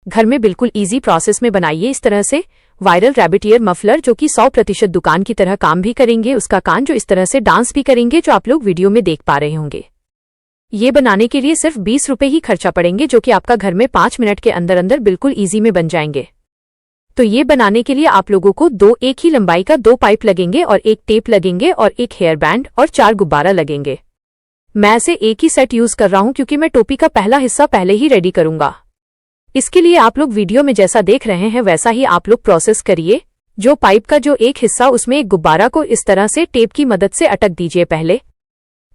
घर में बिल्कुल इजी प्रोसेस में बनाइए इस तरह से वायरल रैबिट ईयर मफलर, जो कि 100% दुकान की तरह काम भी करेंगे, उसका कान जो इस तरह से डांस भी करेंगे, जो आप लोग वीडियो में देख पा रहे होंगे। ये बनाने के लिए सिर्फ 20 रुपए ही खर्चा पड़ेंगे, जो कि आपका घर में 5 मिनट के अंदर अंदर बिल्कुल इजी में बन जाएंगे। तो ये बनाने के लिए आप लोगों को एक ही लंबाई का 2 पाइप लगेंगे और एक टेप लगेंगे और एक हेयर बैंड और 4 गुब्बारा लगेंगे। मैं इसे एक ही सेट यूज कर रहा हूं क्योंकि मैं टोपी का पहला हिस्सा पहले ही रेडी करूंगा। इसके लिए आप लोग वीडियो में जैसा देख रहे हैं वैसा ही आप लोग प्रोसेस करिए। जो पाइप का जो एक हिस्सा, उसमें एक गुब्बारा को इस तरह से टेप की मदद से अटक दीजिए पहले,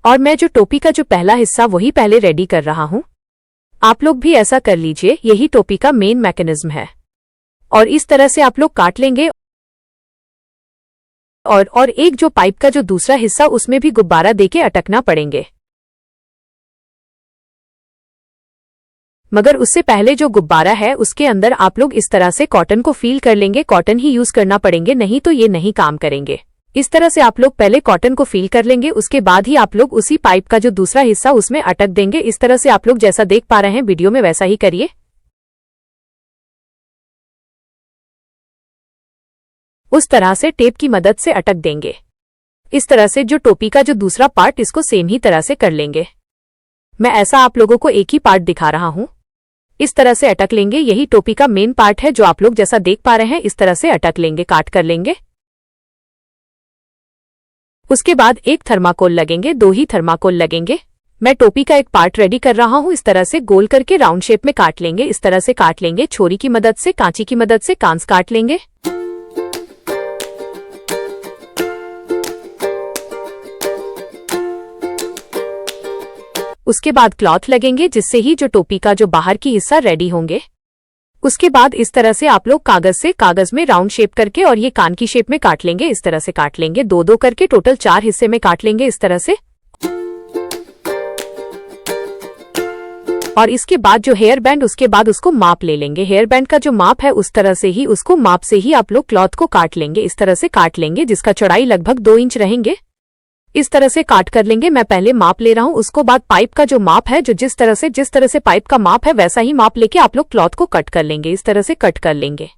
और मैं जो टोपी का जो पहला हिस्सा वही पहले रेडी कर रहा हूं। आप लोग भी ऐसा कर लीजिए, यही टोपी का मेन मैकेनिज्म है। और इस तरह से आप लोग काट लेंगे और एक जो पाइप का जो दूसरा हिस्सा, उसमें भी गुब्बारा देके अटकना पड़ेंगे। मगर उससे पहले जो गुब्बारा है उसके अंदर आप लोग इस तरह से कॉटन को फील कर लेंगे। कॉटन ही यूज करना पड़ेंगे, नहीं तो ये नहीं काम करेंगे। इस तरह से आप लोग पहले कॉटन को फील कर लेंगे, उसके बाद ही आप लोग उसी पाइप का जो दूसरा हिस्सा उसमें अटक देंगे। इस तरह से आप लोग जैसा देख पा रहे हैं वीडियो में वैसा ही करिए। उस तरह से टेप की मदद से अटक देंगे। इस तरह से जो टोपी का जो दूसरा पार्ट, इसको सेम ही तरह से कर लेंगे। मैं ऐसा आप लोगों को एक ही पार्ट दिखा रहा हूं। इस तरह से अटक लेंगे, यही टोपी का मेन पार्ट है जो आप लोग जैसा देख पा रहे हैं। इस तरह से अटक लेंगे, काट कर लेंगे। उसके बाद एक थर्माकोल लगेंगे, 2 ही थर्माकोल लगेंगे। मैं टोपी का एक पार्ट रेडी कर रहा हूं। इस तरह से गोल करके राउंड शेप में काट लेंगे। इस तरह से काट लेंगे, छोरी की मदद से, कांची की मदद से कांस काट लेंगे। उसके बाद क्लॉथ लगेंगे, जिससे ही जो टोपी का जो बाहर की हिस्सा रेडी होंगे। उसके बाद इस तरह से आप लोग कागज में राउंड शेप करके और ये कान की शेप में काट लेंगे। इस तरह से काट लेंगे, 2-2 करके टोटल 4 हिस्से में काट लेंगे इस तरह से। और इसके बाद जो हेयर बैंड, उसके बाद उसको माप ले लेंगे। हेयर बैंड का जो माप है उस तरह से ही, उसको माप से ही आप लोग क्लॉथ को काट लेंगे। इस तरह से काट लेंगे, जिसका चौड़ाई लगभग 2 इंच रहेंगे। इस तरह से काट कर लेंगे। मैं पहले माप ले रहा हूं, उसको बाद पाइप का जो माप है, जो जिस तरह से पाइप का माप है वैसा ही माप लेके आप लोग क्लॉथ को कट कर लेंगे। इस तरह से कट कर लेंगे।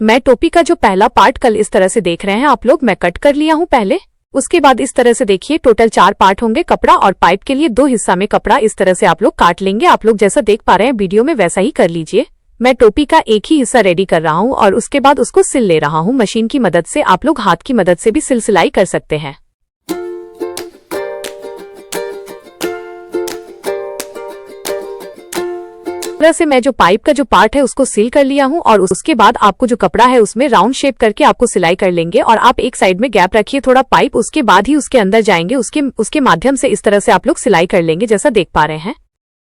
मैं टोपी का जो पहला पार्ट कल इस तरह से देख रहे हैं आप लोग, मैं कट कर लिया हूं पहले। उसके बाद इस तरह से देखिए टोटल 4 पार्ट होंगे। कपड़ा और पाइप के लिए 2 हिस्सा में कपड़ा इस तरह से आप लोग काट लेंगे। आप लोग जैसा देख पा रहे हैं वीडियो में वैसा ही कर लीजिए। मैं टोपी का एक ही हिस्सा रेडी कर रहा हूं और उसके बाद उसको सिल ले रहा हूं मशीन की मदद से। आप लोग हाथ की मदद से भी सिलाई कर सकते हैं। तरह से मैं जो पाइप का जो पार्ट है उसको सील कर लिया हूं और उसके बाद आपको जो कपड़ा है उसमें राउंड शेप करके आपको सिलाई कर लेंगे। और आप एक साइड में गैप रखिए थोड़ा पाइप, उसके बाद ही उसके अंदर जाएंगे। उसके माध्यम से इस तरह से आप लोग सिलाई कर लेंगे जैसा देख पा रहे हैं।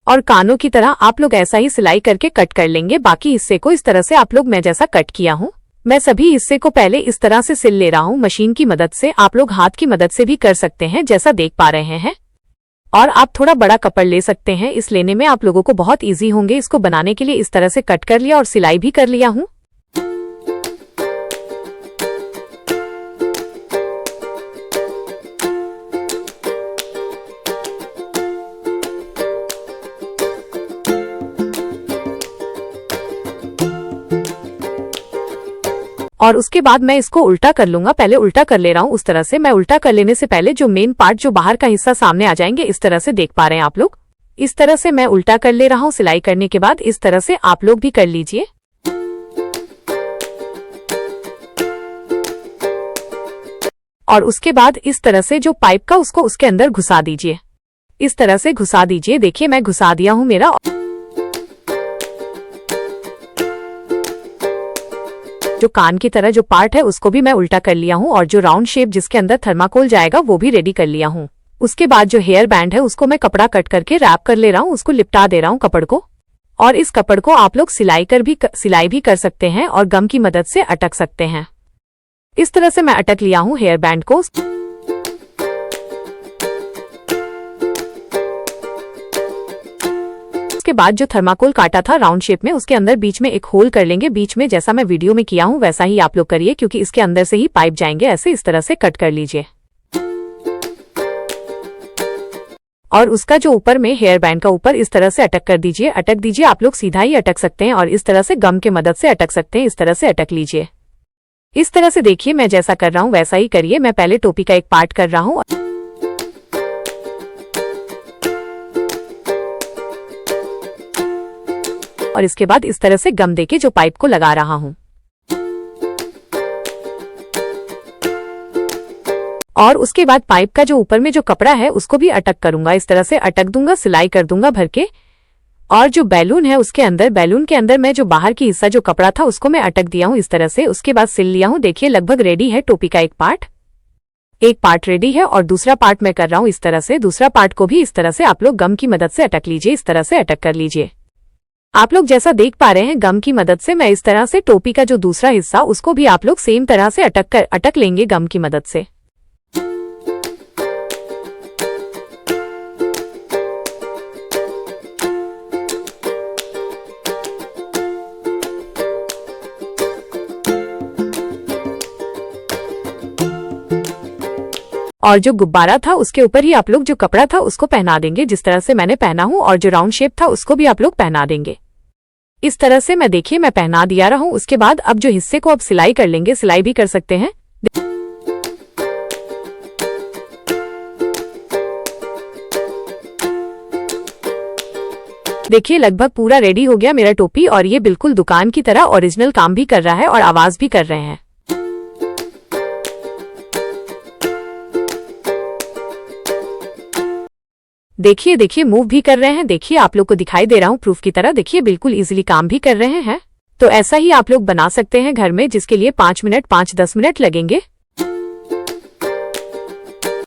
और कानों की तरह आप लोग ऐसा ही सिलाई करके कट कर लेंगे बाकी हिस्से को। इस तरह से आप लोग मैं जैसा कट किया हूँ, मैं सभी हिस्से को पहले इस तरह से सिल ले रहा हूँ मशीन की मदद से। आप लोग हाथ की मदद से भी कर सकते हैं जैसा देख पा रहे हैं। और आप थोड़ा बड़ा कपड़ ले सकते हैं, इस लेने में आप लोगों को बहुत इजी होंगे। इसको बनाने के लिए इस तरह से कट कर लिया और सिलाई भी कर लिया हूं। और उसके बाद मैं इसको उल्टा कर लूंगा। पहले उल्टा कर ले रहा हूं उस तरह से। मैं उल्टा कर लेने से पहले जो मेन पार्ट, जो बाहर का हिस्सा सामने आ जाएंगे। इस तरह से देख पा रहे हैं आप लोग। इस तरह से मैं उल्टा कर ले रहा हूं सिलाई करने के बाद। इस तरह से आप लोग भी कर लीजिए। और उसके बाद इस तरह से जो पाइप का उसको उसके अंदर घुसा दीजिए। इस तरह से घुसा दीजिए। देखिए मैं घुसा दिया हूं मेरा। जो कान की तरह जो पार्ट है उसको भी मैं उल्टा कर लिया हूं और जो राउंड शेप जिसके अंदर थर्माकोल जाएगा वो भी रेडी कर लिया हूं। उसके बाद जो हेयर बैंड है उसको मैं कपड़ा कट करके रैप कर ले रहा हूं, उसको लिपटा दे रहा हूं कपड़ को। और इस कपड़ को आप लोग सिलाई भी कर सकते हैं और गम की मदद से अटक सकते हैं। इस तरह से मैं अटक लिया हूं हेयर बैंड को। उसके बाद जो थर्माकोल काटा था राउंड शेप में, उसके अंदर बीच में एक होल कर लेंगे। बीच में जैसा मैं वीडियो में किया हूँ वैसा ही आप लोग करिए, क्योंकि इसके अंदर से ही पाइप जाएंगे। ऐसे इस तरह से कट कर लीजिए। और उसका जो ऊपर में हेयर बैंड का ऊपर इस तरह से अटक कर दीजिए। अटक दीजिए, आप लोग सीधा ही अटक सकते हैं और इस तरह से गम के मदद से अटक सकते हैं। इस तरह से अटक लीजिए। इस तरह से देखिए, मैं जैसा कर रहा हूँ वैसा ही करिए। मैं पहले टोपी का एक पार्ट कर रहा हूँ और इसके बाद इस तरह से गम देके जो पाइप को लगा रहा हूँ। और उसके बाद पाइप का जो ऊपर में जो कपड़ा है उसको भी अटक करूंगा। इस तरह से अटक दूंगा, सिलाई कर दूंगा भर के। और जो बैलून है उसके अंदर, बैलून के अंदर मैं जो बाहर की हिस्सा जो कपड़ा था उसको मैं अटक दिया हूँ इस तरह से। उसके बाद सिल लिया हूँ। देखिए लगभग रेडी है टोपी का एक पार्ट रेडी है। और दूसरा पार्ट मैं कर रहा हूँ इस तरह से। दूसरा पार्ट को भी इस तरह से आप लोग गम की मदद से अटक लीजिए। इस तरह से अटक कर लीजिए। आप लोग जैसा देख पा रहे हैं गम की मदद से मैं इस तरह से टोपी का जो दूसरा हिस्सा उसको भी आप लोग सेम तरह से अटक लेंगे गम की मदद से। और जो गुब्बारा था उसके ऊपर ही आप लोग जो कपड़ा था उसको पहना देंगे, जिस तरह से मैंने पहना हूं। और जो राउंड शेप था उसको भी आप लोग पहना देंगे। इस तरह से मैं देखिए मैं पहना दिया रहा हूं। उसके बाद अब जो हिस्से को अब सिलाई कर लेंगे, सिलाई भी कर सकते हैं। देखिए लगभग पूरा रेडी हो गया मेरा टोपी और ये बिल्कुल दुकान की तरह ओरिजिनल काम भी कर रहा है और आवाज भी कर रहे हैं। देखिए देखिए मूव भी कर रहे हैं। देखिए आप लोग को दिखाई दे रहा हूँ प्रूफ की तरह। देखिए बिल्कुल इजीली काम भी कर रहे हैं। तो ऐसा ही आप लोग बना सकते हैं घर में, जिसके लिए 5 मिनट 5-10 मिनट लगेंगे।